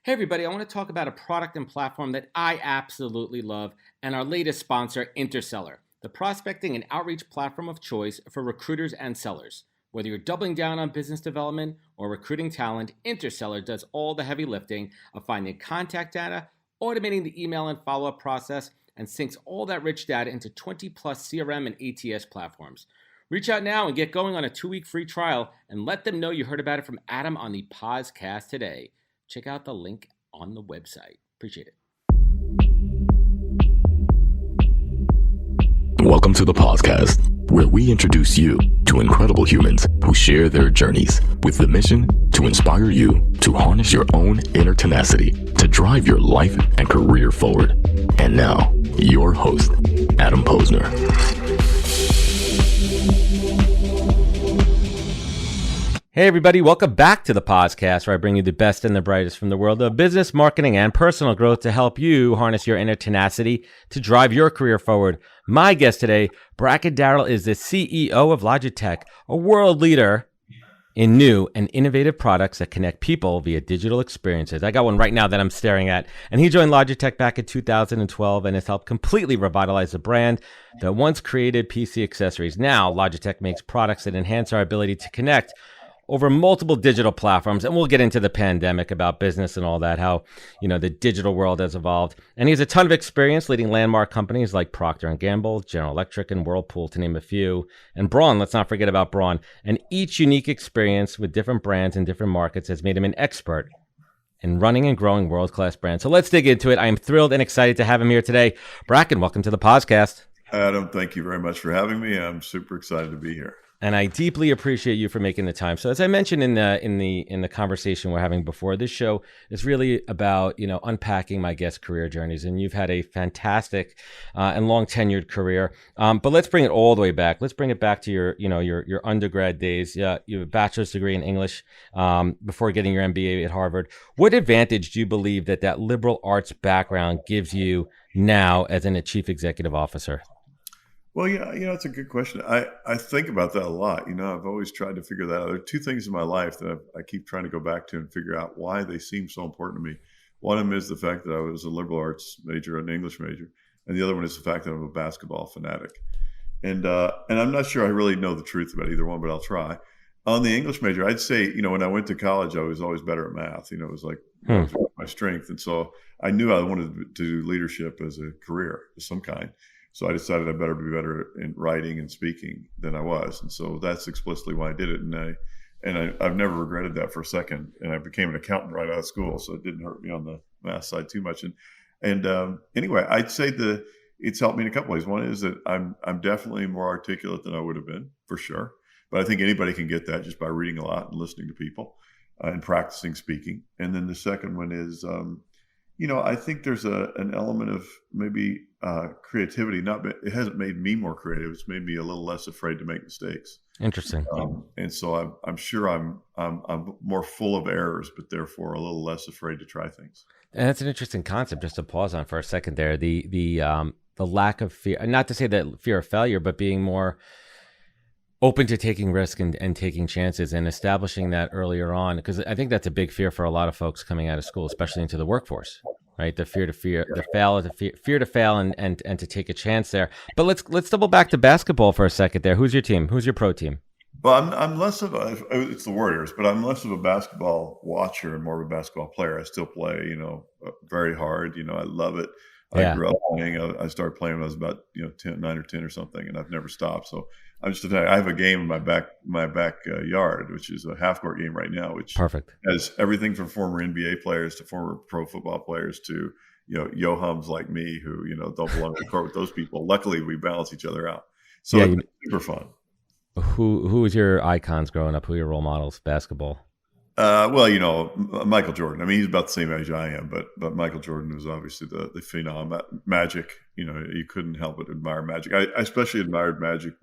Hey everybody, I want to talk about a product and platform that I absolutely love and our latest sponsor, Interseller, the prospecting and outreach platform of choice for recruiters and sellers. Whether you're doubling down on business development or recruiting talent, Interseller does all the heavy lifting of finding contact data, automating the email and follow-up process, and syncs all that rich data into 20 plus CRM and ATS platforms. Reach out now and get going on a 2-week free trial and let them know you heard about it from Adam on the podcast today. Check out the link on the website. Appreciate it. Welcome to the podcast, where we introduce you to incredible humans who share their journeys with the mission to inspire you to harness your own inner tenacity to drive your life and career forward. And now, your host, Adam Posner. Hey everybody, welcome back to the podcast where I bring you the best and the brightest from the world of business, marketing, and personal growth to help you harness your inner tenacity to drive your career forward. My guest today, Bracken Darrell, is the CEO of Logitech, a world leader in new and innovative products that connect people via digital experiences. I got one right now that I'm staring at, and he joined Logitech back in 2012 and has helped completely revitalize the brand that once created PC accessories. Now, Logitech makes products that enhance our ability to connect over multiple digital platforms, and we'll get into the pandemic about business and all that, how, the digital world has evolved. And he has a ton of experience leading landmark companies like Procter & Gamble, General Electric, and Whirlpool, to name a few. And Braun, let's not forget about Braun. And each unique experience with different brands and different markets has made him an expert in running and growing world-class brands. So let's dig into it. I am thrilled and excited to have him here today. Bracken, welcome to the podcast. Adam, thank you very much for having me. I'm super excited to be here. And I deeply appreciate you for making the time. So as I mentioned in the conversation we're having before, this show is really about, unpacking my guest career journeys. And you've had a fantastic and long tenured career. But let's bring it all the way back. Let's bring it back to your undergrad days. Yeah, you have a bachelor's degree in English before getting your MBA at Harvard. What advantage do you believe that liberal arts background gives you now as a chief executive officer? Well, yeah, it's a good question. I think about that a lot. I've always tried to figure that out. There are two things in my life that I keep trying to go back to and figure out why they seem so important to me. One of them is the fact that I was a liberal arts major, an English major. And the other one is the fact that I'm a basketball fanatic. And I'm not sure I really know the truth about either one, but I'll try. On the English major, I'd say, when I went to college, I was always better at math. It was like my strength. And so I knew I wanted to do leadership as a career of some kind. So I decided I better be better in writing and speaking than I was. And so that's explicitly why I did it. And I've never regretted that for a second. And I became an accountant right out of school, so it didn't hurt me on the math side too much. And anyway, I'd say it's helped me in a couple ways. One is that I'm definitely more articulate than I would have been, for sure. But I think anybody can get that just by reading a lot and listening to people and practicing speaking. And then the second one is, I think there's an element of maybe creativity. It hasn't made me more creative. It's made me a little less afraid to make mistakes. Interesting. And so I'm sure I'm more full of errors, but therefore a little less afraid to try things. And that's an interesting concept. Just to pause on for a second there, the lack of fear. Not to say that fear of failure, but being more open to taking risk and taking chances and establishing that earlier on, because I think that's a big fear for a lot of folks coming out of school, especially into the workforce, right? The fear to fail and to take a chance there. But let's double back to basketball for a second there. Who's your team? Who's your pro team? Well, I'm less of it's the Warriors, but I'm less of a basketball watcher and more of a basketball player. I still play, very hard. I love it. I grew up playing. I started playing when I was about 9 or 10 or something, and I've never stopped. So I have a game in my backyard, which is a half court game right now, which perfect has everything from former NBA players to former pro football players to yo-hums like me who don't belong to the court with those people. Luckily, we balance each other out. So it's super fun. Who was your icons growing up? Who were your role models? Basketball. Well, Michael Jordan. I mean, he's about the same age I am, but Michael Jordan was obviously the phenom. Magic, you couldn't help but admire Magic. I especially admired Magic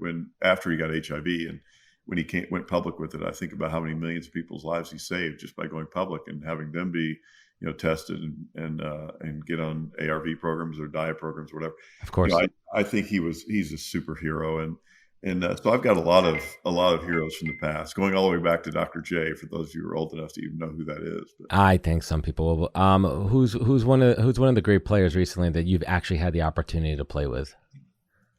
after he got HIV and when he went public with it. I think about how many millions of people's lives he saved just by going public and having them be, tested and get on ARV programs or diet programs, or whatever. Of course, I think he's a superhero And so I've got a lot of heroes from the past, going all the way back to Dr. J. For those of you who are old enough to even know who that is. But, I think some people will. Who's one of the great players recently that you've actually had the opportunity to play with?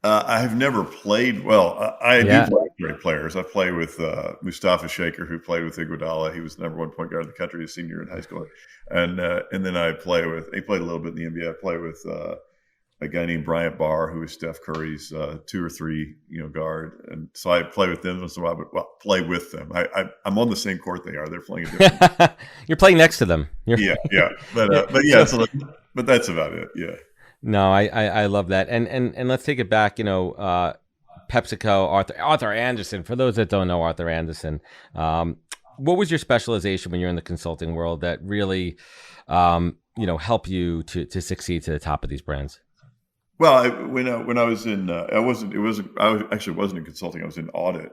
I have never played. Well, I do play with great players. I play with Mustafa Shaker, who played with Iguodala. He was the number one point guard in the country, a senior in high school. And then he played a little bit in the NBA. I play with a guy named Bryant Barr, who is Steph Curry's 2 or 3 guard. And so I play with them. So I would play with them. I'm on the same court they are. They're playing a different. You're playing next to them. Yeah. But yeah. But that's about it. Yeah. No, I love that. And let's take it back, PepsiCo, Arthur Andersen. For those that don't know Arthur Andersen, what was your specialization when you're in the consulting world that really, help you to succeed to the top of these brands? Well, when I was in, I wasn't in consulting. I was in audit,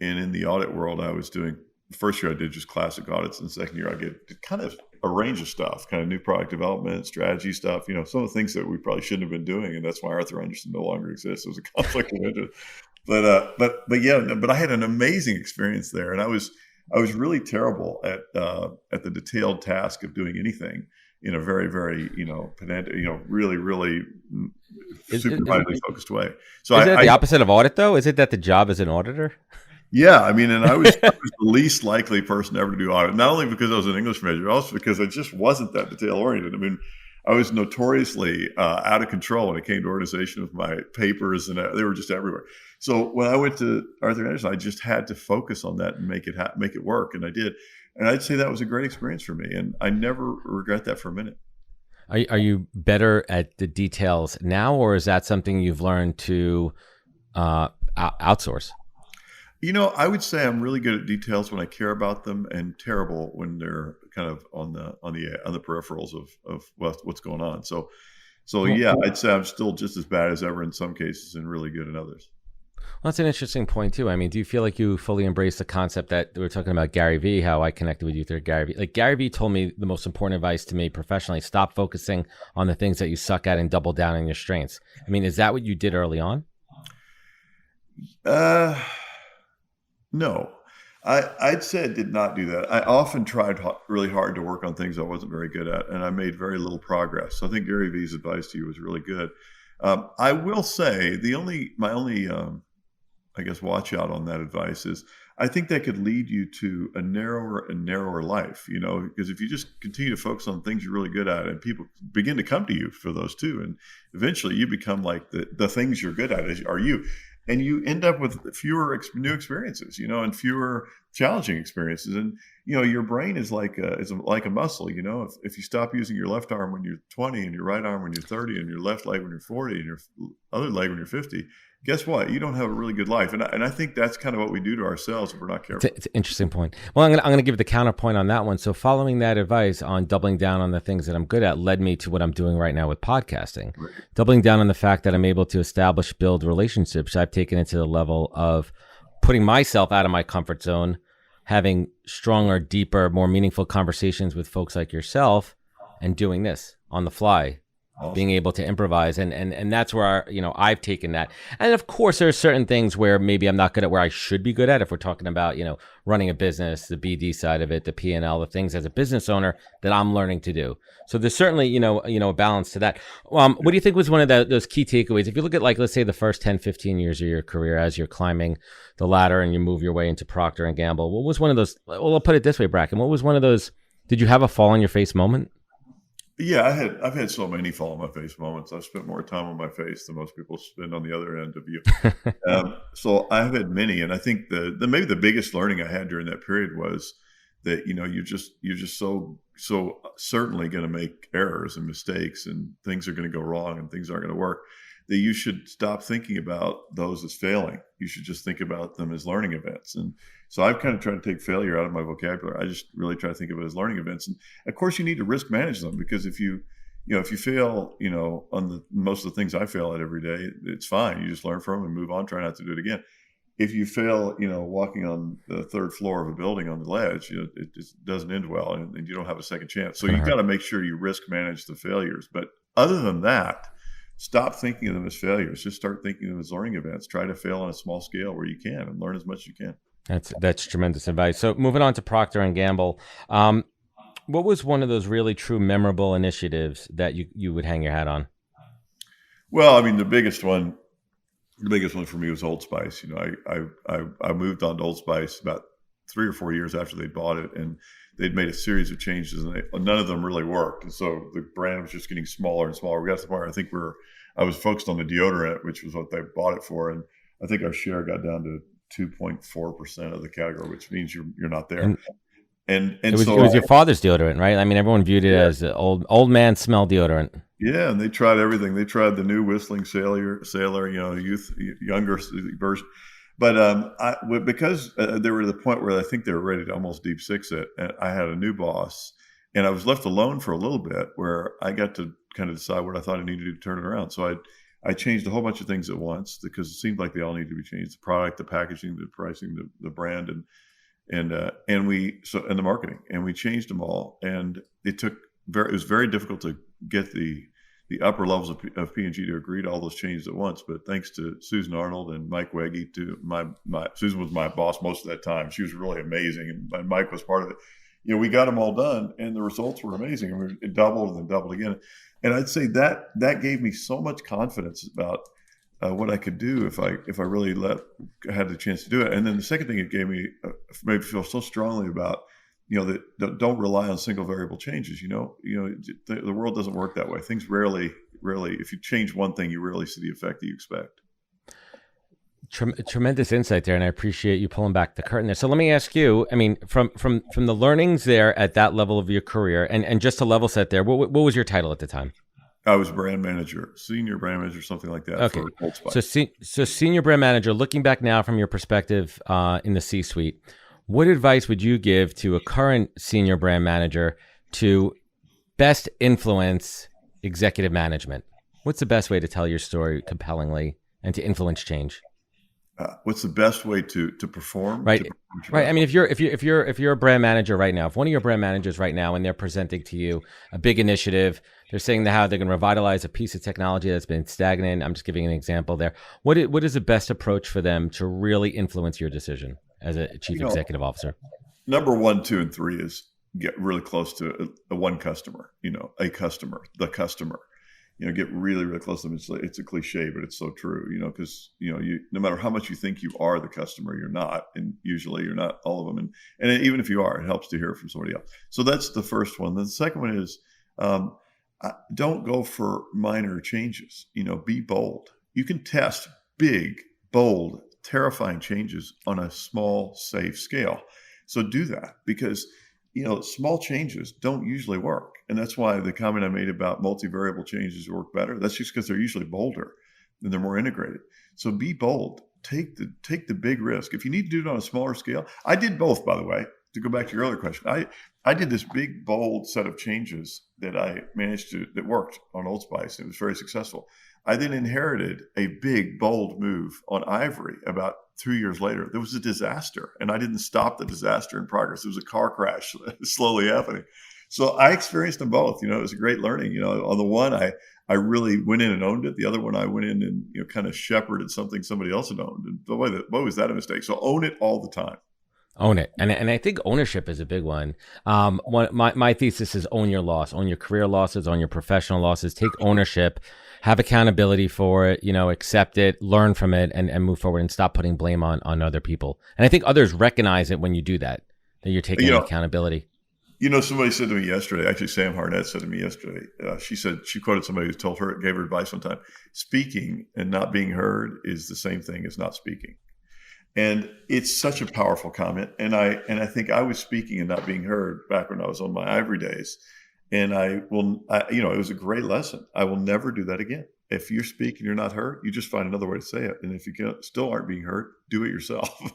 and in the audit world, I was doing. The first year I did just classic audits, and the second year I did kind of a range of stuff, kind of new product development, strategy stuff. Some of the things that we probably shouldn't have been doing, and that's why Arthur Andersen no longer exists. It was a conflict of interest. But I had an amazing experience there, and I was really terrible at the detailed task of doing anything in a very, very pedantic, really, really super highly focused way. So is it the opposite of audit, though? Is it that the job is an auditor? Yeah, I mean, and I was the least likely person ever to do audit, not only because I was an English major, also because I just wasn't that detail oriented. I mean, I was notoriously out of control when it came to organization of my papers, and they were just everywhere. So when I went to Arthur Andersen, I just had to focus on that and make it work, and I did. And I'd say that was a great experience for me, and I never regret that for a minute. Are you better at the details now, or is that something you've learned to outsource? I would say I'm really good at details when I care about them, and terrible when they're kind of on the peripherals of what's going on. So yeah, I'd say I'm still just as bad as ever in some cases, and really good in others. Well, that's an interesting point too. I mean, do you feel like you fully embrace the concept that we were talking about Gary Vee, how I connected with you through Gary Vee? Like Gary Vee told me the most important advice to me professionally: stop focusing on the things that you suck at and double down on your strengths. I mean, is that what you did early on? No, I'd say I did not do that. I often tried really hard to work on things I wasn't very good at, and I made very little progress. So I think Gary Vee's advice to you was really good. I will say my only I guess watch out on that advice is I think that could lead you to a narrower and narrower life, because if you just continue to focus on things you're really good at, and people begin to come to you for those too, and eventually you become like the things you're good at are you. And you end up with fewer new experiences, and fewer challenging experiences. And your brain is like a muscle. If you stop using your left arm when you're 20, and your right arm when you're 30, and your left leg when you're 40, and your other leg when you're 50, guess what? You don't have a really good life. And I think that's kind of what we do to ourselves if we're not careful. It's an interesting point. Well, I'm going to give the counterpoint on that one. So following that advice on doubling down on the things that I'm good at led me to what I'm doing right now with podcasting. Right. Doubling down on the fact that I'm able to build relationships. I've taken it to the level of putting myself out of my comfort zone, having stronger, deeper, more meaningful conversations with folks like yourself, and doing this on the fly. Awesome. Being able to improvise, and that's where I've taken that. And of course, there are certain things where maybe I'm not good at where I should be good at. If we're talking about running a business, the BD side of it, the P&L, the things as a business owner that I'm learning to do. So there's certainly a balance to that. What do you think was one of those key takeaways? If you look at let's say the first 10, 15 years of your career as you're climbing the ladder and you move your way into Procter and Gamble, what was one of those? Well, I'll put it this way, Bracken. What was one of those? Did you have a fall on your face moment? Yeah, I've had so many fall on my face moments. I've spent more time on my face than most people spend on the other end of you. So I've had many, and I think maybe the biggest learning I had during that period was that you're just so certainly going to make errors and mistakes, and things are going to go wrong, and things aren't going to work. That you should stop thinking about those as failing. You should just think about them as learning events. And so I've kind of tried to take failure out of my vocabulary. I just really try to think of it as learning events. And of course, you need to risk manage them, because if you fail, on most of the things I fail at every day, it's fine. You just learn from them and move on. Try not to do it again. If you fail, walking on the third floor of a building on the ledge, it just doesn't end well, and you don't have a second chance. So you've got to make sure you risk manage the failures. But other than that, stop thinking of them as failures. Just start thinking of them as learning events. Try to fail on a small scale where you can and learn as much as you can. That's tremendous advice. So moving on to Procter and Gamble, what was one of those really true memorable initiatives that you would hang your hat on? Well, I mean, the biggest one for me was Old Spice. I moved on to Old Spice about 3 or 4 years after they bought it, and they'd made a series of changes, and none of them really worked. And so the brand was just getting smaller and smaller. We got to the point where I think I was focused on the deodorant, which was what they bought it for, and I think our share got down to 2.4% of the category, which means you're not there. And it was your father's deodorant, right? I mean, everyone viewed it as old man smell deodorant. Yeah, and they tried everything. They tried the new Whistling Sailor, younger version. But because they were at the point where I think they were ready to almost deep six it, and I had a new boss, and I was left alone for a little bit where I got to kind of decide what I thought I needed to do to turn it around. So I changed a whole bunch of things at once because it seemed like they all needed to be changed: the product, the packaging, the pricing, the brand, and the marketing. And we changed them all, and it was very difficult to get the upper levels of P&G to agree to all those changes at once. But thanks to Susan Arnold and Mike Wegge, Susan was my boss most of that time. She was really amazing, and Mike was part of it. We got them all done, and the results were amazing. And it doubled and then doubled again. And I'd say that gave me so much confidence about what I could do if I really had the chance to do it. And then the second thing it gave me made me feel so strongly about that don't rely on single variable changes. The world doesn't work that way. Things rarely, if you change one thing, you rarely see the effect that you expect. Tremendous insight there, and I appreciate you pulling back the curtain there. So let me ask you, I mean, from the learnings there at that level of your career, and just to level set there, what was your title at the time? I was brand manager, senior brand manager, something like that. Okay. For Old Spice. So senior brand manager, looking back now from your perspective in the C-suite, what advice would you give to a current senior brand manager to best influence executive management? What's the best way to tell your story compellingly and to influence change? What's the best way to perform? Right. Right. I mean, if you're a brand manager right now, if one of your brand managers right now, and they're presenting to you a big initiative, they're saying how they're going to revitalize a piece of technology that's been stagnant. I'm just giving an example there. What is the best approach for them to really influence your decision as a chief executive officer? Number 1, 2, and 3 is get really close to a one customer. The customer. Get really, really close to them. It's a cliche, but it's so true. Because no matter how much you think you are the customer, you're not, and usually you're not all of them. And even if you are, it helps to hear from somebody else. So that's the first one. Then the second one is don't go for minor changes. Be bold. You can test big, bold, terrifying changes on a small, safe scale. So do that because small changes don't usually work. And that's why the comment I made about multivariable changes work better. That's just because they're usually bolder and they're more integrated. So be bold. Take the big risk. If you need to do it on a smaller scale, I did both, by the way, to go back to your earlier question. I did this big, bold set of changes that that worked on Old Spice. It was very successful. I then inherited a big, bold move on Ivory about 2 years later. There was a disaster, and I didn't stop the disaster in progress. It was a car crash slowly happening. So I experienced them both. It was a great learning. On the one, I really went in and owned it. The other one, I went in and kind of shepherded something somebody else had owned. And boy, was that a mistake. So own it all the time. Own it. And I think ownership is a big one. My thesis is own your loss, own your career losses, own your professional losses, take ownership, have accountability for it, accept it, learn from it, and move forward and stop putting blame on other people. And I think others recognize it when you do that you're taking accountability. Somebody said to me yesterday, actually Sam Harnett said to me yesterday, she quoted somebody who gave her advice one time, speaking and not being heard is the same thing as not speaking. And it's such a powerful comment. And I think I was speaking and not being heard back when I was on my Ivory days. And it was a great lesson. I will never do that again. If you're speaking, you're not heard, you just find another way to say it. And if you still aren't being heard, do it yourself.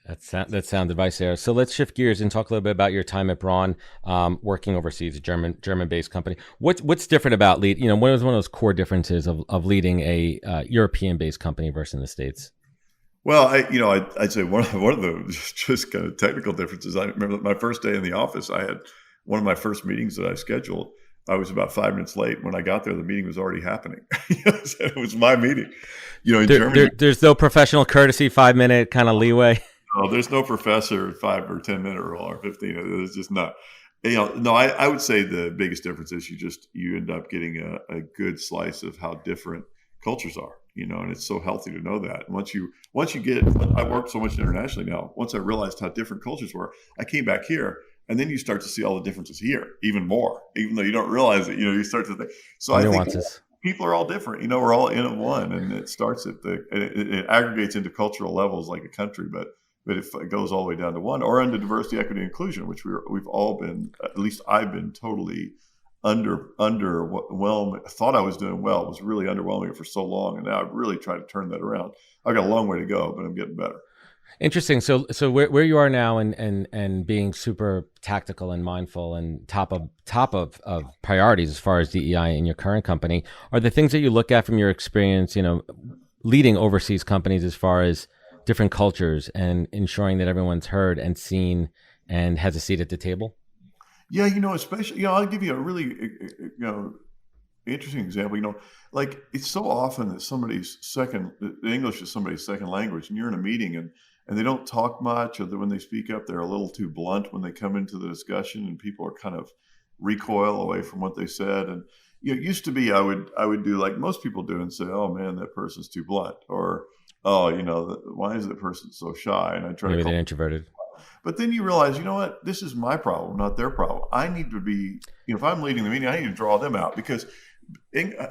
That's sound advice there. So let's shift gears and talk a little bit about your time at Braun, working overseas, a German-based company. What's different about what is one of those core differences of leading a European-based company versus in the States? Well, I'd say one of the just kind of technical differences. I remember my first day in the office. I had one of my first meetings that I scheduled. I was about 5 minutes late. When I got there, the meeting was already happening. So it was my meeting. In Germany, there's no professional courtesy, 5 minute kind of leeway. no, there's no professor 5 or 10 minute rule or 15. It's just not. No, I would say the biggest difference is you end up getting a good slice of how different cultures are, and it's so healthy to know that. And I've worked so much internationally now. Once I realized how different cultures were, I came back here, and then you start to see all the differences here even more, even though you don't realize it. You start to think. So I think people are all different. We're all in at one, and it starts it aggregates into cultural levels like a country, but if it goes all the way down to one, or into diversity, equity, and inclusion, which we've all been, at least I've been totally underwhelmed. I thought I was doing well. It was really underwhelming it for so long, and now I've really tried to turn that around. I've got a long way to go, but I'm getting better. Interesting. So where you are now, and being super tactical and mindful and top of priorities as far as DEI in your current company, are the things that you look at from your experience, leading overseas companies as far as different cultures and ensuring that everyone's heard and seen and has a seat at the table? Yeah, especially, I'll give you a really, interesting example. Like, it's so often that English is somebody's second language, and you're in a meeting and they don't talk much, or when they speak up, they're a little too blunt when they come into the discussion, and people are kind of recoil away from what they said. And it used to be I would do like most people do and say, "Oh man, that person's too blunt," or "Oh, why is that person so shy?" And I try Maybe to they're introverted. But then you realize, what? This is my problem, not their problem. I need to be, if I'm leading the meeting, I need to draw them out, because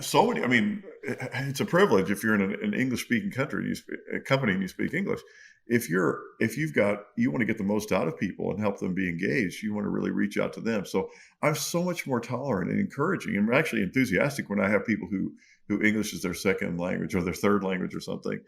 so many. I mean, it's a privilege if you're in an English-speaking company and you speak English. If you want to get the most out of people and help them be engaged, you want to really reach out to them. So I'm so much more tolerant and encouraging, and actually enthusiastic when I have people who English is their second language or their third language or something.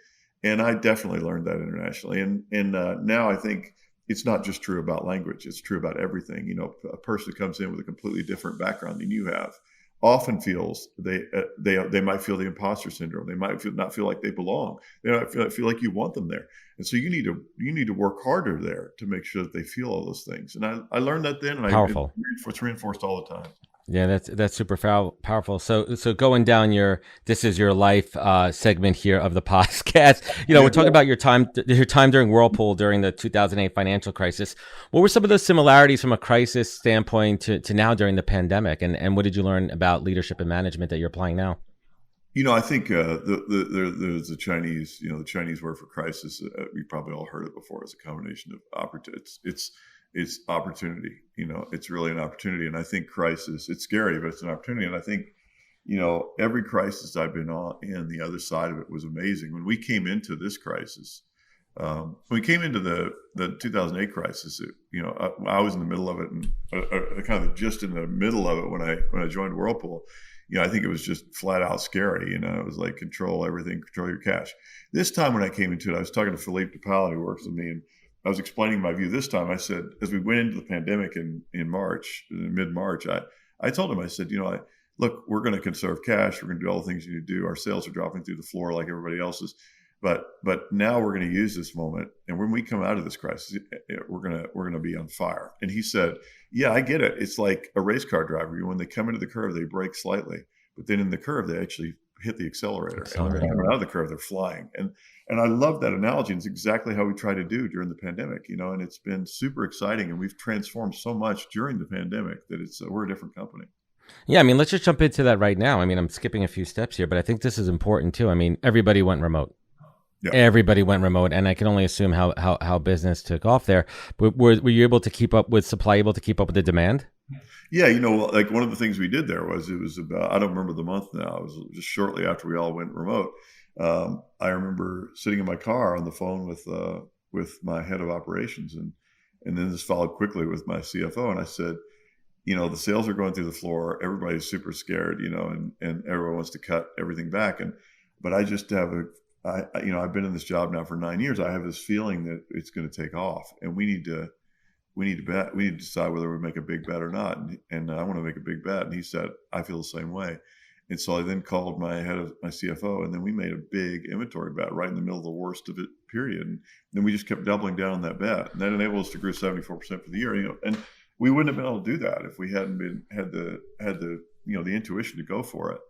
And I definitely learned that internationally. And now I think it's not just true about language. It's true about everything. A person who comes in with a completely different background than you have often feels they might feel the imposter syndrome. They might not feel like they belong. They might feel like you want them there. And so you need to work harder there to make sure that they feel all those things. And I learned that then, and Powerful. It's reinforced all the time. Yeah, that's super powerful. So going down this is your life segment here of the podcast. We're talking about your time during Whirlpool during the 2008 financial crisis. What were some of the similarities from a crisis standpoint to now during the pandemic, and what did you learn about leadership and management that you're applying now? I think there's the Chinese. The Chinese word for crisis. We probably all heard it before. It's a combination of opportunities. It's opportunity. It's really an opportunity. And I think crisis, it's scary, but it's an opportunity. And I think, every crisis I've been in, the other side of it was amazing. When we came into this crisis, when we came into the 2008 crisis, I was in the middle of it, and kind of just in the middle of it when I joined Whirlpool. I think it was just flat out scary. It was like control everything, control your cash. This time when I came into it, I was talking to Philippe DePaoli, who works with me, and I was explaining my view this time. I said, as we went into the pandemic in mid-March, I told him, I said, look, we're going to conserve cash. We're going to do all the things you need to do. Our sales are dropping through the floor like everybody else's. But now we're going to use this moment. And when we come out of this crisis, we're going to be on fire. And he said, yeah, I get it. It's like a race car driver. When they come into the curve, they brake slightly. But then in the curve, they actually hit the accelerator. And when they're coming out of the curve, they're flying. And I love that analogy. It's exactly how we try to do during the pandemic, and it's been super exciting. And we've transformed so much during the pandemic that we're a different company. Yeah, let's just jump into that right now. I'm skipping a few steps here, but I think this is important too. Everybody went remote. Yeah. Everybody went remote, and I can only assume how business took off there. But were you able to keep up with supply, able to keep up with the demand? Yeah, like one of the things we did there was, it was about, I don't remember the month now, it was just shortly after we all went remote. I remember sitting in my car on the phone with my head of operations, and then this followed quickly with my CFO. And I said, the sales are going through the floor. Everybody's super scared, and everyone wants to cut everything back. But I just have I've been in this job now for 9 years. I have this feeling that it's going to take off, and we need to bet. We need to decide whether we make a big bet or not. And I want to make a big bet. And he said, I feel the same way. And so I then called my CFO, and then we made a big inventory bet right in the middle of the worst of it period. And then we just kept doubling down on that bet, and that enabled us to grow 74% for the year. And we wouldn't have been able to do that if we hadn't had the the intuition to go for it.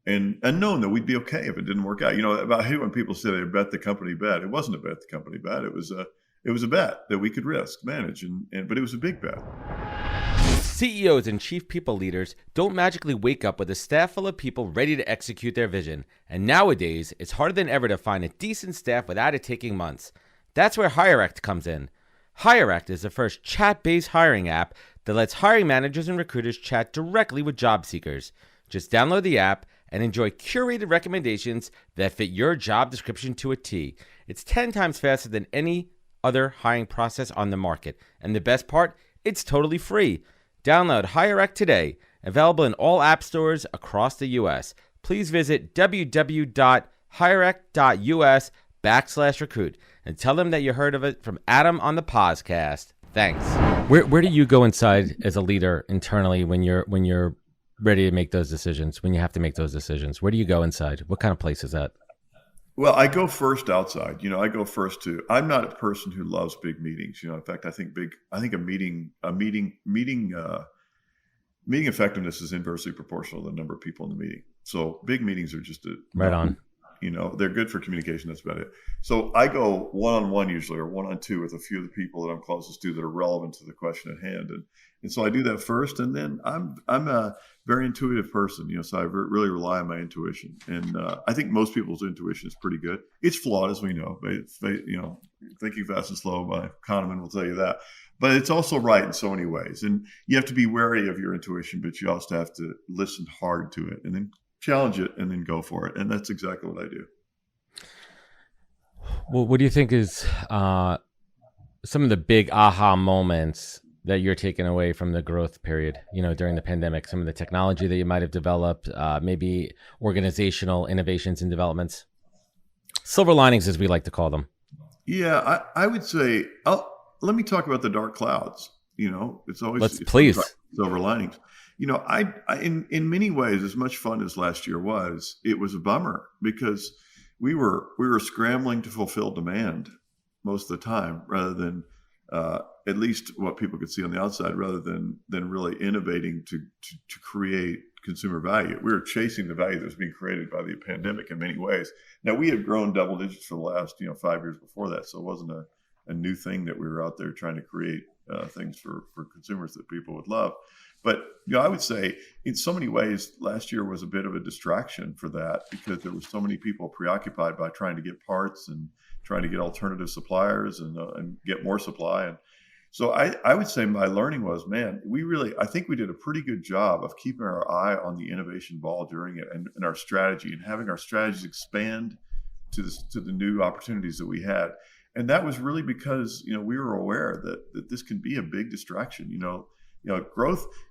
And knowing that we'd be okay if it didn't work out. I hate when people say they bet the company bet. It wasn't a bet the company bet. It was a bet that we could manage, but it was a big bet. CEOs and chief people leaders don't magically wake up with a staff full of people ready to execute their vision. And nowadays, it's harder than ever to find a decent staff without it taking months. That's where HireAct comes in. HireAct is the first chat-based hiring app that lets hiring managers and recruiters chat directly with job seekers. Just download the app and enjoy curated recommendations that fit your job description to a T. It's 10 times faster than any other hiring process on the market. And the best part, it's totally free. Download HireAct today. Available in all app stores across the U.S. Please visit www.hireact.us/recruit and tell them that you heard of it from Adam on the podcast. Thanks. Where do you go inside as a leader internally when you're ready to make those decisions, when you have to make those decisions? Where do you go inside? What kind of place is that? Well, I go first outside. I go first to. I'm not a person who loves big meetings. In fact, I think a meeting effectiveness is inversely proportional to the number of people in the meeting. So big meetings are just right on. They're good for communication. That's about it. So I go one-on-one usually, or one-on-two with a few of the people that I'm closest to that are relevant to the question at hand. And so I do that first, and then I'm a very intuitive person, so I really rely on my intuition. And I think most people's intuition is pretty good. It's flawed, as we know. Thinking Fast and Slow by Kahneman will tell you that. But it's also right in so many ways. And you have to be wary of your intuition, but you also have to listen hard to it and then challenge it and then go for it. And that's exactly what I do. Well, what do you think is some of the big aha moments that you're taking away from the growth period, during the pandemic? Some of the technology that you might have developed, maybe organizational innovations and developments? Silver linings, as we like to call them. Yeah, I would say, let me talk about the dark clouds. It's always please silver linings. I in many ways, as much fun as last year was, it was a bummer because we were scrambling to fulfill demand most of the time, rather than at least what people could see on the outside, rather than really innovating to create consumer value. We were chasing the value that was being created by the pandemic in many ways. Now, we had grown double digits for the last 5 years before that, so it wasn't a new thing that we were out there trying to create things for consumers that people would love. But I would say in so many ways, last year was a bit of a distraction for that, because there were so many people preoccupied by trying to get parts and trying to get alternative suppliers and get more supply. And so I would say my learning was, man, I think we did a pretty good job of keeping our eye on the innovation ball during it, and our strategy, and having our strategies expand to the new opportunities that we had. And that was really because, we were aware that this can be a big distraction.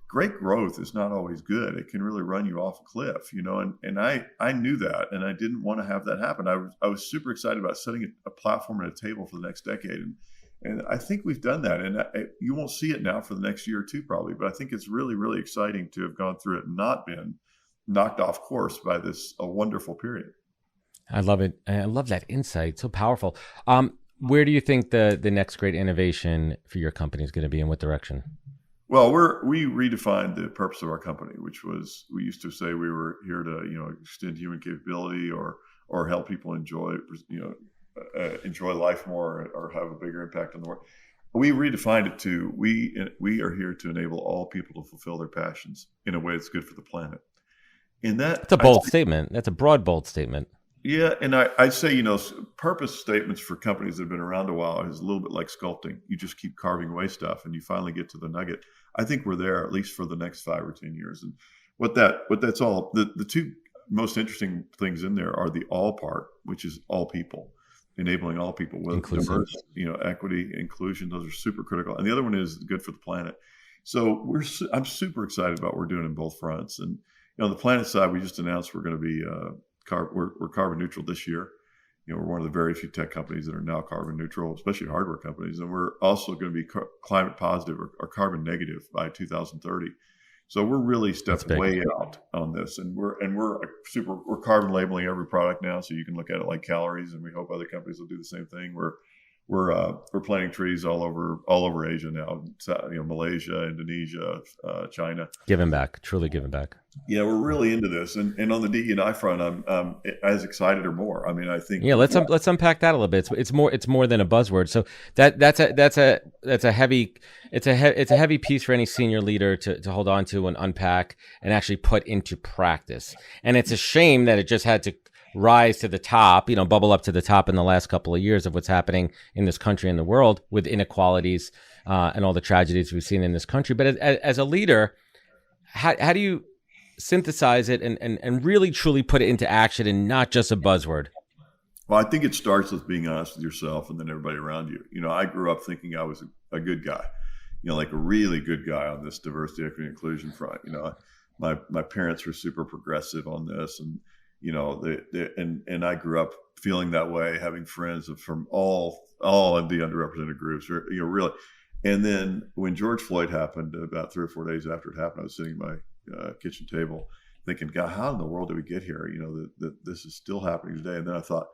Great growth is not always good. It can really run you off a cliff, and I knew that, and I didn't want to have that happen. I was super excited about setting a platform and a table for the next decade. And I think we've done that. And you won't see it now for the next year or two, probably, but I think it's really, really exciting to have gone through it and not been knocked off course by a wonderful period. I love it. I love that insight. So powerful. Where do you think the next great innovation for your company is going to be, in what direction? Well, we redefined the purpose of our company, which was, we used to say we were here to, extend human capability or help people enjoy life more, or have a bigger impact on the world. We redefined it to, we are here to enable all people to fulfill their passions in a way that's good for the planet. That's a bold statement. That's a broad, bold statement. Yeah, and I'd say, purpose statements for companies that have been around a while is a little bit like sculpting. You just keep carving away stuff, and you finally get to the nugget. I think we're there, at least for the next 5 or 10 years. And what that's all, the two most interesting things in there are the all part, which is all people, enabling all people, with diverse, equity, inclusion. Those are super critical. And the other one is good for the planet. So I'm super excited about what we're doing in both fronts. And on the planet side, we just announced we're going to be we're carbon neutral this year. We're one of the very few tech companies that are now carbon neutral, especially hardware companies. And we're also going to be climate positive or carbon negative by 2030. So we're really stepped way out on this, and we're carbon labeling every product now, so you can look at it like calories. And we hope other companies will do the same thing. We're we're planting trees all over Asia now. Malaysia, Indonesia, China. Giving back, truly giving back. Yeah, we're really into this, and on the DE&I front, I'm as excited or more. I mean, I think. Yeah, let's unpack that a little bit. It's more than a buzzword. So that's a heavy piece for any senior leader to hold on to and unpack and actually put into practice. And it's a shame that it just had to rise to the top, bubble up to the top in the last couple of years of what's happening in this country and the world with inequalities and all the tragedies we've seen in this country. But as a leader, how do you synthesize it and really truly put it into action and not just a buzzword? Well, I think it starts with being honest with yourself and then everybody around you. I grew up thinking I was a good guy, like a really good guy on this diversity, equity, and inclusion front. My parents were super progressive on this, and and I grew up feeling that way, having friends from all of the underrepresented groups, really. And then when George Floyd happened, about 3 or 4 days after it happened, I was sitting at my kitchen table thinking, God, how in the world did we get here? That this is still happening today. And then I thought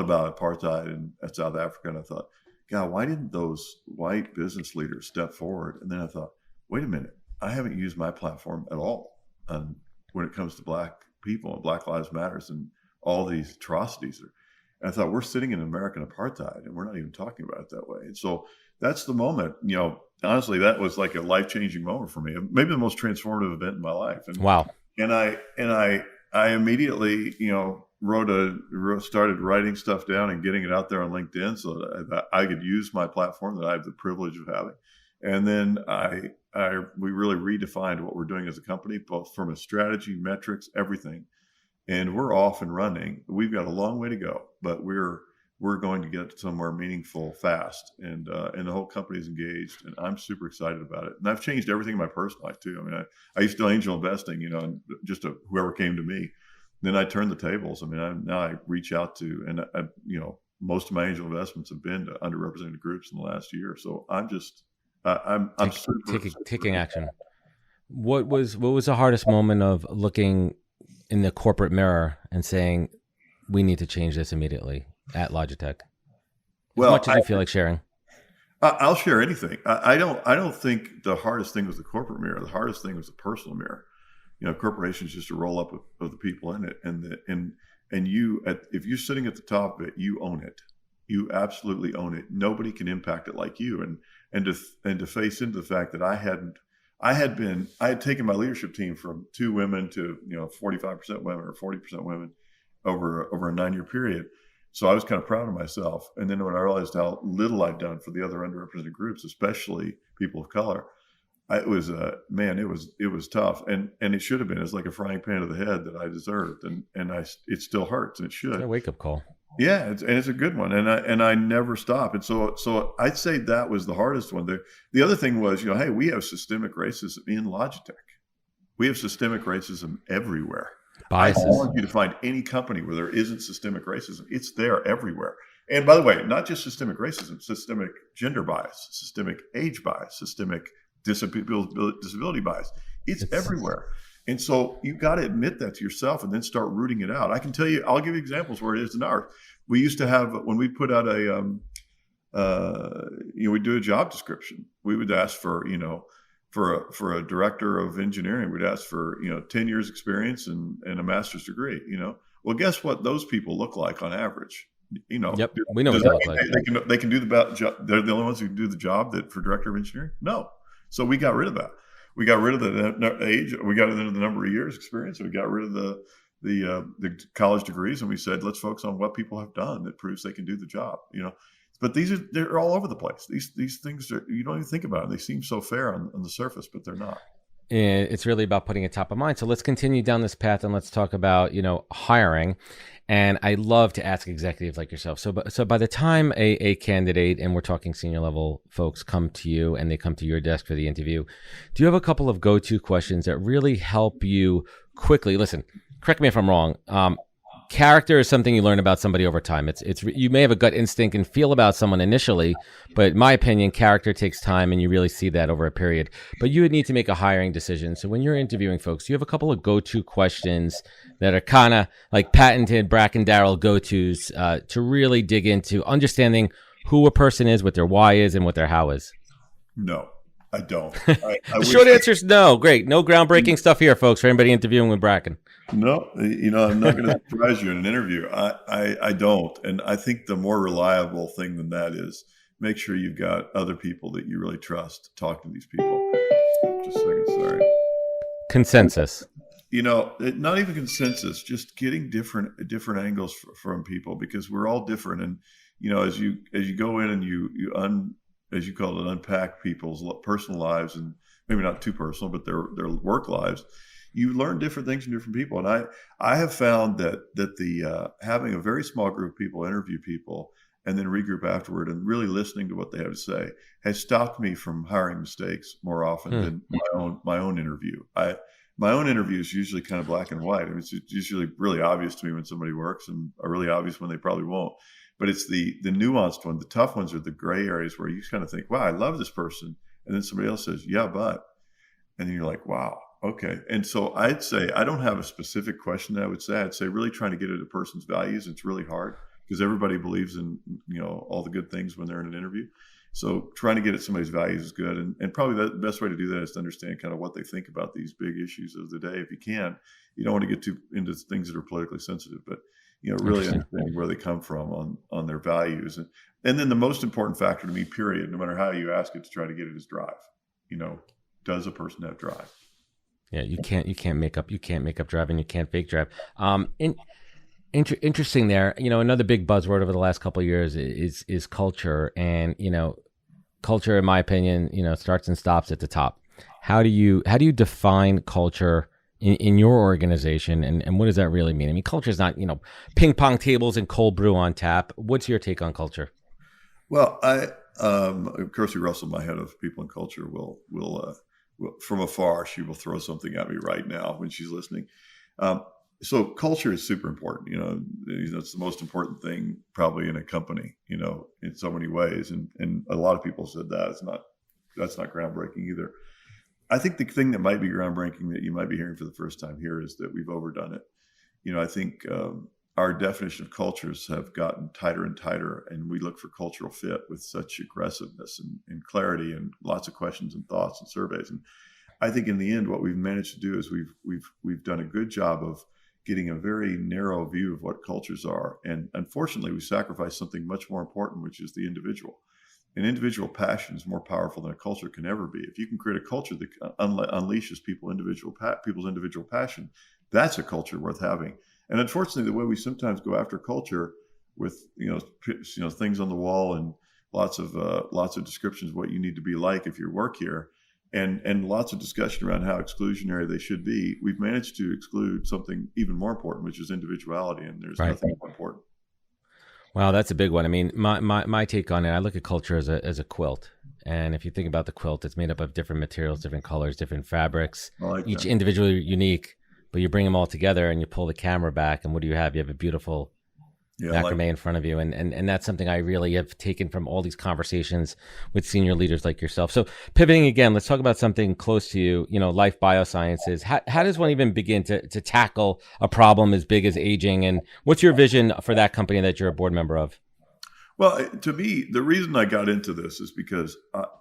about apartheid in South Africa, and I thought, God, why didn't those white business leaders step forward? And then I thought, wait a minute, I haven't used my platform at all when it comes to Black people and Black Lives Matters and all these atrocities. And I thought, we're sitting in American apartheid and we're not even talking about it that way. And so that's the moment, honestly, that was like a life-changing moment for me, maybe the most transformative event in my life. And wow. And I immediately, started writing stuff down and getting it out there on LinkedIn so that I could use my platform that I have the privilege of having. And then we really redefined what we're doing as a company, both from a strategy, metrics, everything. And we're off and running. We've got a long way to go, but we're going to get somewhere meaningful fast. And the whole company is engaged, and I'm super excited about it. And I've changed everything in my personal life too. I mean, I used to angel investing, and just whoever came to me. Then I turned the tables. I mean, now I reach out to, and most of my angel investments have been to underrepresented groups in the last year. So I'm taking action. What was the hardest moment of looking in the corporate mirror and saying, we need to change this immediately at Logitech? As much as you feel like sharing. I'll share anything. I don't think the hardest thing was the corporate mirror. The hardest thing was the personal mirror. Corporations just a roll up of the people in it, and you, if you're sitting at the top of it, you own it. You absolutely own it. Nobody can impact it like you. And to face into the fact that I had taken my leadership team from 2 women to 45% women or 40% women over a 9-year period. So I was kind of proud of myself. And then when I realized how little I'd done for the other underrepresented groups, especially people of color, it was tough, and it should have been. It's like a frying pan to the head that I deserved, and it still hurts, and it should. It's a wake up call. Yeah, it's a good one, and I never stop. And so I'd say that was the hardest one. The other thing was, hey, we have systemic racism in Logitech. We have systemic racism everywhere. Biases. I want you to find any company where there isn't systemic racism. It's there everywhere. And by the way, not just systemic racism, systemic gender bias, systemic age bias, systemic disability bias. It's everywhere. And so you've got to admit that to yourself and then start rooting it out. I can tell you, I'll give you examples where it is in ours. We used to have, when we put out we do a job description, we would ask for a director of engineering, we'd ask for, 10 years experience and a master's degree, Well, guess what those people look like on average? Yep, we know what they look like. They can do the job. They're the only ones who can do the job that for director of engineering? No. So we got rid of that. We got rid of the age. We got rid of the number of years experience. We got rid of the college degrees, and we said, let's focus on what people have done that proves they can do the job. But they're all over the place. These things you don't even think about them. They seem so fair on the surface, but they're not. It's really about putting it top of mind. So let's continue down this path and let's talk about, hiring. And I love to ask executives like yourself. So by the time a candidate, and we're talking senior level folks, come to you and they come to your desk for the interview, do you have a couple of go-to questions that really help you quickly? Listen, correct me if I'm wrong. Character is something you learn about somebody over time. It's you may have a gut instinct and feel about someone initially, but in my opinion, character takes time, and you really see that over a period. But you would need to make a hiring decision. So when you're interviewing folks, you have a couple of go-to questions that are kind of like patented Bracken Darrell go-tos to really dig into understanding who a person is, what their why is, and what their how is? No, I don't. The short answer is no. Great. No groundbreaking stuff here, folks, for anybody interviewing with Bracken. No, I'm not going to surprise you in an interview. I don't. And I think the more reliable thing than that is make sure you've got other people that you really trust talking to these people. Just a second, sorry. Consensus. Not even consensus, just getting different angles from people, because we're all different. And, as you go in and you as you call it, unpack people's personal lives, and maybe not too personal, but their work lives, you learn different things from different people. And I have found that the having a very small group of people interview people and then regroup afterward and really listening to what they have to say has stopped me from hiring mistakes more often than my own interview. My own interview is usually kind of black and white. I mean, it's usually really obvious to me when somebody works, and really obvious when they probably won't. But it's the nuanced one. The tough ones are the gray areas where you kind of think, wow, I love this person. And then somebody else says, yeah, but. And then you're like, wow, okay. And so I'd say, I don't have a specific question that I would say. I'd say really trying to get at a person's values. It's really hard because everybody believes in, all the good things when they're in an interview. So trying to get at somebody's values is good. And probably the best way to do that is to understand kind of what they think about these big issues of the day. If you can, you don't want to get too into things that are politically sensitive, but really understanding where they come from on their values. And then the most important factor to me, period, no matter how you ask it to try to get it, is drive. Does a person have drive? Yeah, you can't make up driving. You can't fake drive. Interesting there. Another big buzzword over the last couple of years is culture, and culture, in my opinion, starts and stops at the top. How do you define culture in your organization, and what does that really mean? I mean, culture is not ping pong tables and cold brew on tap. What's your take on culture? Well, Kirsty Russell, my head of people and culture, will from afar, she will throw something at me right now when she's listening. So culture is super important. It's the most important thing probably in a company, in so many ways. And a lot of people said that's not groundbreaking either. I think the thing that might be groundbreaking that you might be hearing for the first time here is that we've overdone it. I think our definition of cultures have gotten tighter and tighter, and we look for cultural fit with such aggressiveness and clarity and lots of questions and thoughts and surveys. And I think in the end, what we've managed to do is we've done a good job of getting a very narrow view of what cultures are. And unfortunately, we sacrifice something much more important, which is the individual. An individual passion is more powerful than a culture can ever be. If you can create a culture that unleashes people's individual passion, that's a culture worth having. And unfortunately, the way we sometimes go after culture with things on the wall and lots of descriptions of what you need to be like if you work here, and lots of discussion around how exclusionary they should be, we've managed to exclude something even more important, which is individuality. And there's nothing more important. Wow, that's a big one. I mean, my take on it, I look at culture as a quilt. And if you think about the quilt, it's made up of different materials, different colors, different fabrics, each individually unique. But you bring them all together and you pull the camera back, and what do you have? You have a beautiful macrame in front of you. And that's something I really have taken from all these conversations with senior leaders like yourself. So pivoting again, let's talk about something close to you, Life Biosciences. How does one even begin to tackle a problem as big as aging? And what's your vision for that company that you're a board member of? Well, to me, the reason I got into this is because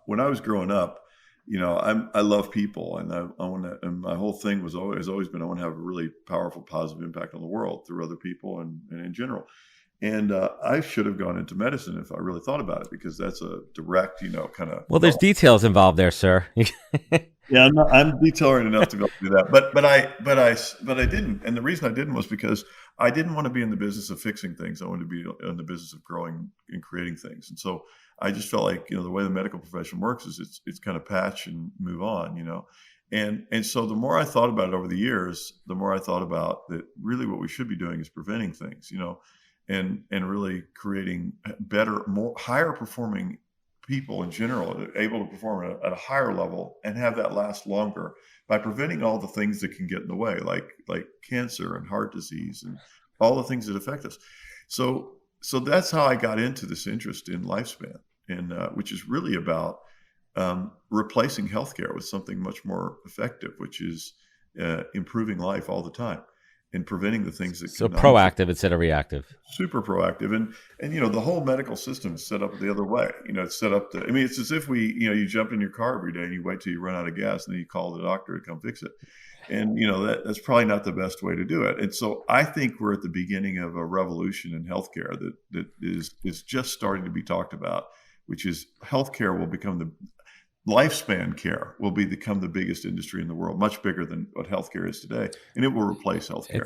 when I was growing up, I love people, and I want to. And my whole thing has always been I want to have a really powerful, positive impact on the world through other people and in general. And I should have gone into medicine if I really thought about it, because that's a direct, kind of. Well, there's details involved there, sir. Yeah, I'm detail-oriented enough to be able to do that, but I didn't, and the reason I didn't was because I didn't want to be in the business of fixing things. I wanted to be in the business of growing and creating things, and so I just felt like the way the medical profession works is it's kind of patch and move on, and so the more I thought about it over the years, the more I thought about that really what we should be doing is preventing things, and really creating better, more higher performing people in general, able to perform at a higher level and have that last longer by preventing all the things that can get in the way, like cancer and heart disease and all the things that affect us. So that's how I got into this interest in lifespan, and which is really about replacing healthcare with something much more effective, which is improving life all the time. and preventing the things that So can not. proactive instead of reactive. Super proactive. And the whole medical system is set up the other way. It's set up to, I mean, it's as if you jump in your car every day and you wait till you run out of gas and then you call the doctor to come fix it. And, that's probably not the best way to do it. And so I think we're at the beginning of a revolution in healthcare that is just starting to be talked about, which is healthcare will become lifespan care will become the biggest industry in the world, much bigger than what healthcare is today, and it will replace healthcare.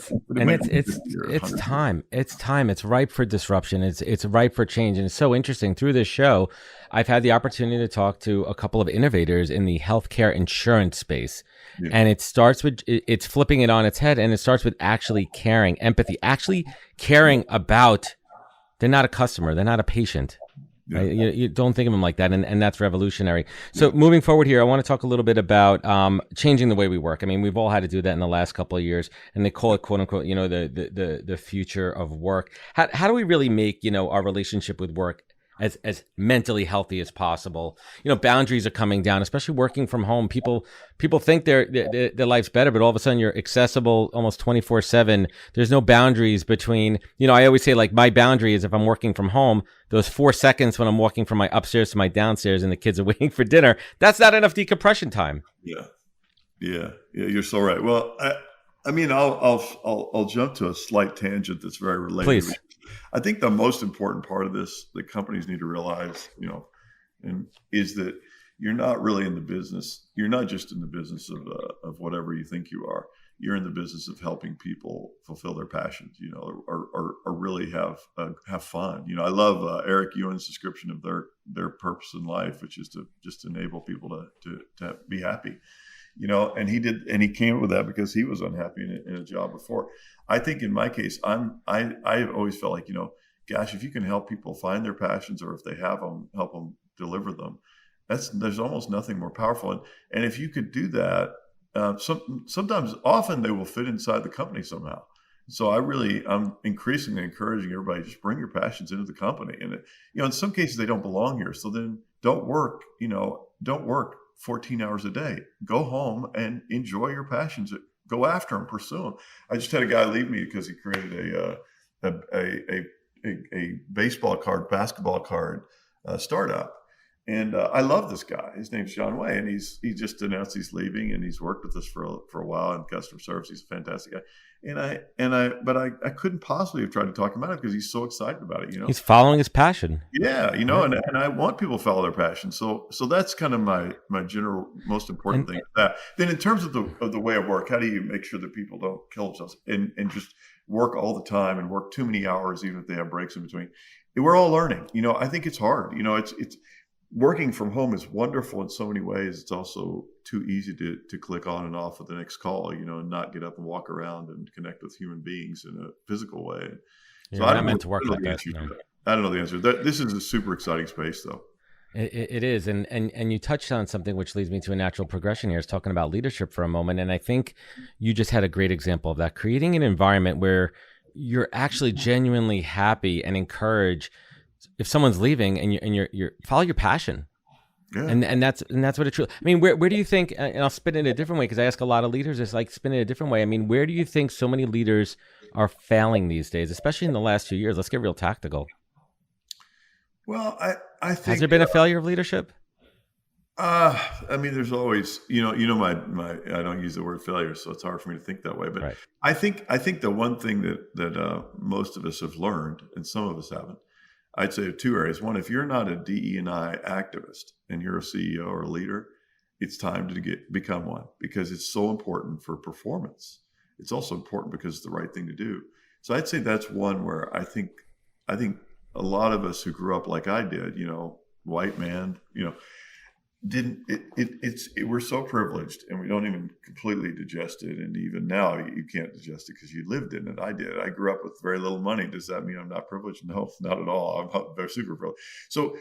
It's time. It's time. It's ripe for disruption. It's ripe for change, and it's so interesting. Through this show, I've had the opportunity to talk to a couple of innovators in the healthcare insurance space, and it starts with it's flipping it on its head, and it starts with actually caring, empathy, actually caring about. They're not a customer. They're not a patient. Yeah. Right? You don't think of them like that, and that's revolutionary. So moving forward here, I want to talk a little bit about changing the way we work. I mean, we've all had to do that in the last couple of years, and they call it "quote unquote," the future of work. How do we really make our relationship with work as mentally healthy as possible? Boundaries are coming down, especially working from home. People think their life's better, but all of a sudden you're accessible almost 24/7. There's no boundaries between, I always say, like, my boundary is if I'm working from home, those 4 seconds when I'm walking from my upstairs to my downstairs and the kids are waiting for dinner, that's not enough decompression time. Yeah. You're so right. Well, I mean, I'll jump to a slight tangent that's very related. Please. I think the most important part of this that companies need to realize, is that you're not really in the business. You're not just in the business of whatever you think you are. You're in the business of helping people fulfill their passions, or really have fun. I love Eric Ewan's description of their purpose in life, which is to just enable people to be happy. And he came up with that because he was unhappy in a job before. I think in my case, I've always felt like, gosh, if you can help people find their passions, or if they have them, help them deliver them, there's almost nothing more powerful. And if you could do that, often they will fit inside the company somehow. So I'm increasingly encouraging everybody, just bring your passions into the company. And in some cases they don't belong here. So then don't work 14 hours a day. Go home and enjoy your passions. Go after them, pursue them. I just had a guy leave me because he created a baseball card, basketball card startup. And I love this guy. His name's John Way, and he just announced he's leaving, and he's worked with us for a while in customer service. He's a fantastic guy. But I couldn't possibly have tried to talk him out of it because he's so excited about it. He's following his passion. Yeah, and I want people to follow their passion. So that's kind of my general most important thing. Then in terms of the way of work, how do you make sure that people don't kill themselves and just work all the time and work too many hours, even if they have breaks in between? We're all learning. I think it's hard. It's working from home is wonderful in so many ways. It's also too easy to click on and off with the next call, and not get up and walk around and connect with human beings in a physical way. So I don't meant to work like that. I don't know the answer. This is a super exciting space, though. It is. And you touched on something which leads me to a natural progression here, is talking about leadership for a moment. And I think you just had a great example of that, creating an environment where you're actually genuinely happy and encourage if someone's leaving, and you're follow your passion. Yeah. And that's what it truly, I mean, where do you think, and I'll spin it a different way, because I ask a lot of leaders, it's like, spin it a different way. I mean, where do you think so many leaders are failing these days, especially in the last 2 years? Let's get real tactical. Well, I think, has there been a failure of leadership? I mean, there's always, my I don't use the word failure, so it's hard for me to think that way. But right. I think the one thing that most of us have learned, and some of us haven't, I'd say 2 areas. One, if you're not a DE&I activist and you're a CEO or a leader, it's time to become one, because it's so important for performance. It's also important because it's the right thing to do. So I'd say that's one where I think a lot of us who grew up like I did, white man, we're so privileged, and we don't even completely digest it. And even now you can't digest it because you lived in it. I did. I grew up with very little money. Does that mean I'm not privileged? No, not at all. I'm very super privileged. So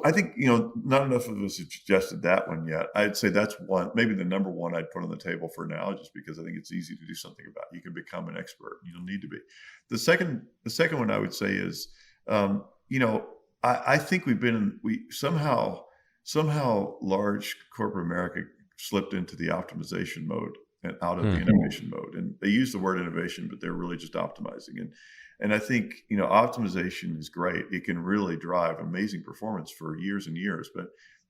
I think, not enough of us have digested that one yet. I'd say that's one, maybe the number one I'd put on the table for now, just because I think it's easy to do something about it. You can become an expert. You don't need to be. The second one I would say is, I think we somehow large corporate America slipped into the optimization mode and out of the innovation mode. And they use the word innovation, but they're really just optimizing. And I think, optimization is great. It can really drive amazing performance for years and years, but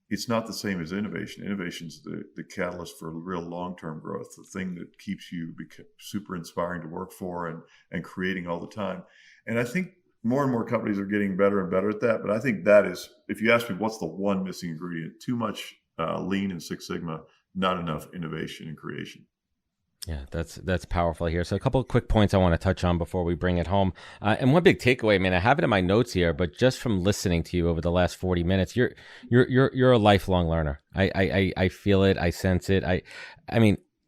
it's not the same as innovation. Innovation is the catalyst for real long-term growth, the thing that keeps you super inspiring to work for and creating all the time. And I think more and more companies are getting better and better at that. But I think that is, if you ask me what's the one missing ingredient, too much lean and Six Sigma, not enough innovation and creation. Yeah, that's powerful here. So a couple of quick points I want to touch on before we bring it home. And one big takeaway, I have it in my notes here, but just from listening to you over the last 40 minutes, you're a lifelong learner. I feel it. I sense it.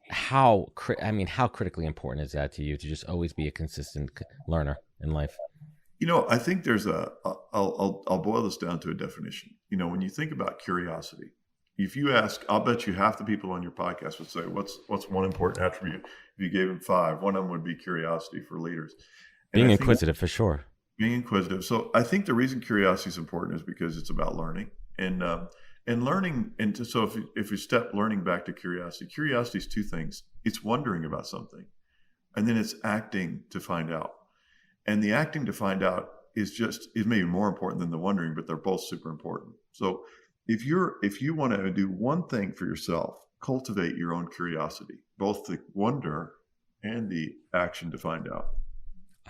How critically important is that to you to just always be a consistent learner in life? I think there's I'll boil this down to a definition. When you think about curiosity, if you ask, I'll bet you half the people on your podcast would say, what's one important attribute? If you gave them 5, one of them would be curiosity for leaders. Being inquisitive, for sure. Being inquisitive. So I think the reason curiosity is important is because it's about learning and learning. So if we step learning back to curiosity is 2 things. It's wondering about something, and then it's acting to find out. And the acting to find out is maybe more important than the wondering, but they're both super important. So if you want to do one thing for yourself, cultivate your own curiosity, both the wonder and the action to find out.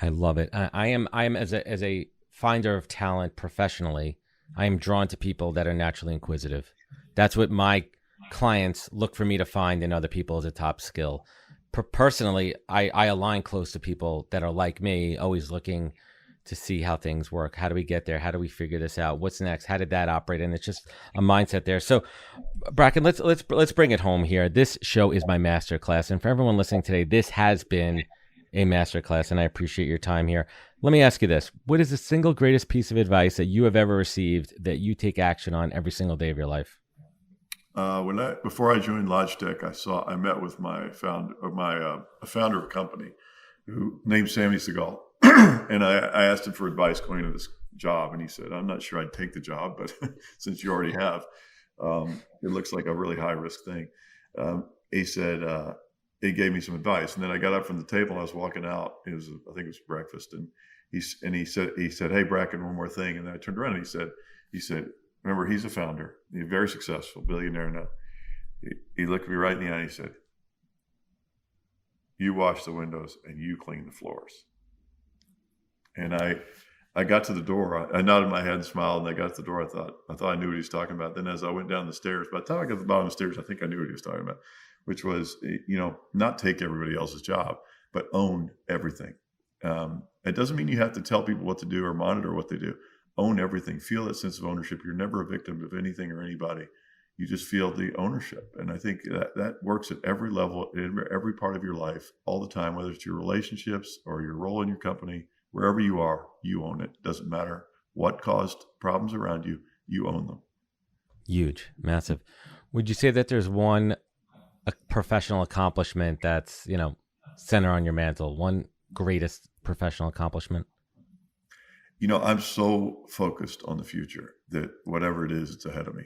I love it. I am as a finder of talent professionally, I am drawn to people that are naturally inquisitive. That's what my clients look for me to find in other people as a top skill. Personally, I align close to people that are like me, always looking to see how things work. How do we get there? How do we figure this out? What's next? How did that operate? And it's just a mindset there. So, Bracken, let's bring it home here. This show is my masterclass, and for everyone listening today, this has been a masterclass, and I appreciate your time here. Let me ask you this: what is the single greatest piece of advice that you have ever received that you take action on every single day of your life? Before I joined Logitech, I met with a founder of a company who named Sammy Segal. And I asked him for advice going into this job, and he said, "I'm not sure I'd take the job, but since you already have, it looks like a really high risk thing." He said he gave me some advice, and then I got up from the table and I was walking out. I think it was breakfast, and he said, "Hey, Bracken, one more thing." And then I turned around and he said, remember, he's a founder, he's a very successful billionaire now. He looked me right in the eye and he said, "You wash the windows and you clean the floors." And I got to the door. I nodded my head and smiled, and I got to the door. I thought I knew what he was talking about. Then as I went down the stairs, by the time I got to the bottom of the stairs, I think I knew what he was talking about, which was, not take everybody else's job, but own everything. It doesn't mean you have to tell people what to do or monitor what they do. Own everything. Feel that sense of ownership. You're never a victim of anything or anybody. You just feel the ownership. And I think that works at every level, in every part of your life, all the time, whether it's your relationships or your role in your company. Wherever you are, you own it. Doesn't matter what caused problems around you, you own them. Huge, massive. Would you say that there's a professional accomplishment that's, center on your mantle, one greatest professional accomplishment? I'm so focused on the future that whatever it is, it's ahead of me.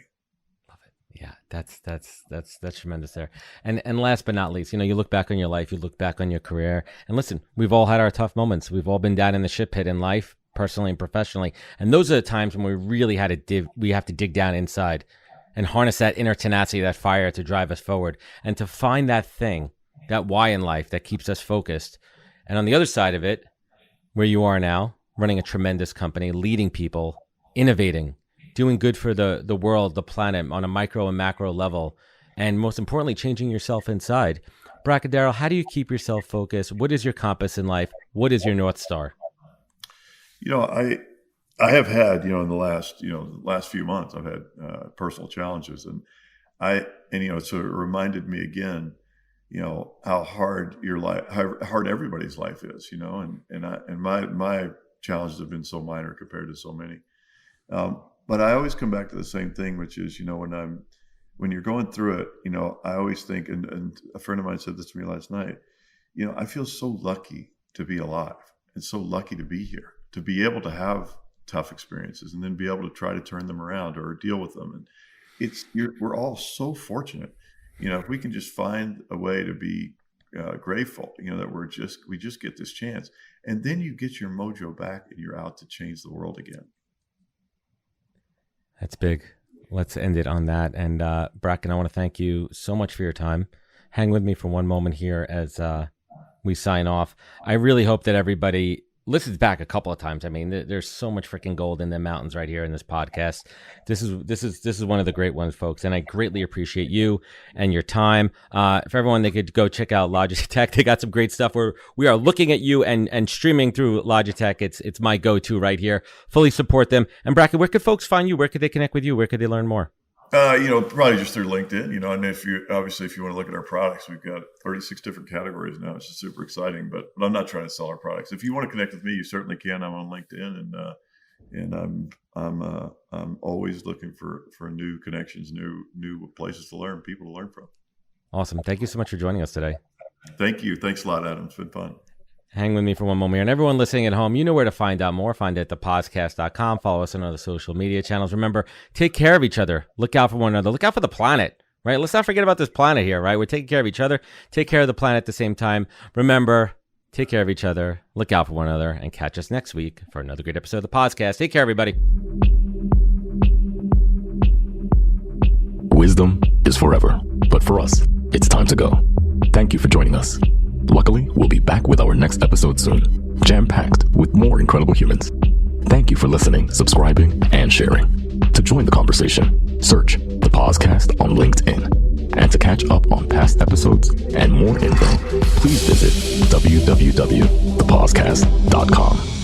Yeah, that's tremendous there. And last but not least, you look back on your life, you look back on your career, and listen, we've all had our tough moments. We've all been down in the shit pit in life, personally and professionally. And those are the times when we really have to dig down inside and harness that inner tenacity, that fire to drive us forward and to find that thing, that why in life that keeps us focused. And on the other side of it, where you are now, running a tremendous company, leading people, innovating, doing good for the world, the planet on a micro and macro level, and most importantly, changing yourself inside. Bracken Darrell, how do you keep yourself focused? What is your compass in life? What is your North Star? I have had, in the last few months, I've had personal challenges, and so it reminded me again, how hard how hard everybody's life is, and my challenges have been so minor compared to so many. But I always come back to the same thing, which is, when you're going through it, I always think, and a friend of mine said this to me last night, I feel so lucky to be alive and so lucky to be here, to be able to have tough experiences and then be able to try to turn them around or deal with them. And we're all so fortunate, if we can just find a way to be grateful, that we just get this chance. And then you get your mojo back and you're out to change the world again. That's big. Let's end it on that. And Bracken, I want to thank you so much for your time. Hang with me for one moment here as we sign off. I really hope that everybody listens back a couple of times. I mean, there's so much freaking gold in the mountains right here in this podcast. This is one of the great ones, folks, and I greatly appreciate you and your time. For everyone, they could go check out Logitech. They got some great stuff where we are looking at you and streaming through Logitech. It's my go-to right here. Fully support them. And Bracken, where could folks find you? Where could they connect with you? Where could they learn more? Probably just through LinkedIn, and if you want to look at our products, we've got 36 different categories now, which is super exciting, but I'm not trying to sell our products. If you want to connect with me, you certainly can. I'm on LinkedIn and I'm always looking for new connections, new places to learn, people to learn from. Awesome. Thank you so much for joining us today. Thank you. Thanks a lot, Adam. It's been fun. Hang with me for one moment here. And everyone listening at home, you know where to find out more. Find it at thepodcast.com. Follow us on other social media channels. Remember, take care of each other. Look out for one another. Look out for the planet, right? Let's not forget about this planet here, right? We're taking care of each other. Take care of the planet at the same time. Remember, take care of each other. Look out for one another. And catch us next week for another great episode of the podcast. Take care, everybody. Wisdom is forever, but for us, it's time to go. Thank you for joining us. Luckily, we'll be back with our next episode soon, jam-packed with more incredible humans. Thank you for listening, subscribing, and sharing. To join the conversation, search The Podcast on LinkedIn. And to catch up on past episodes and more info, please visit www.thepodcast.com.